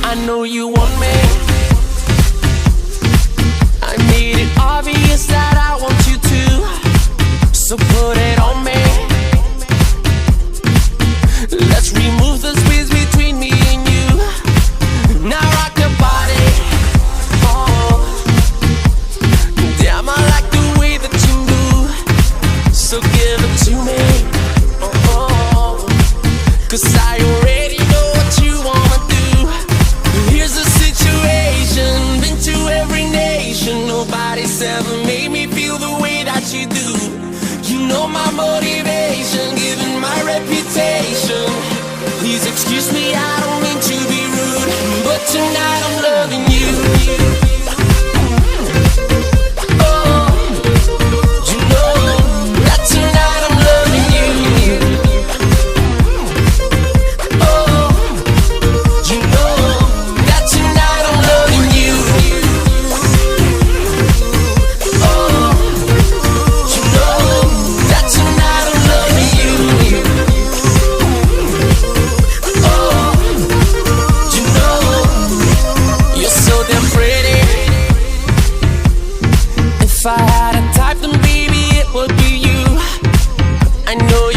I know you want me. I made it obvious that I want you to, so put it on me. Let's remove the space between me and you. Now rock your body. Oh, damn, I like the way that you move, so give it to me. Oh, 'cause I already know what you wanna do. Here's the situation, been to every nation. Nobody's ever made me feel the way that you do. You know my motivation, given my reputation. Please excuse me, I don't mean to be rude, but tonight I'm loving you. Oh, you know that tonight I'm loving you. Oh, you know that tonight I'm loving you. Oh, you know that tonight I'm loving you. Oh, you know you're so damn pretty. If I had a type, then baby it would be you. I know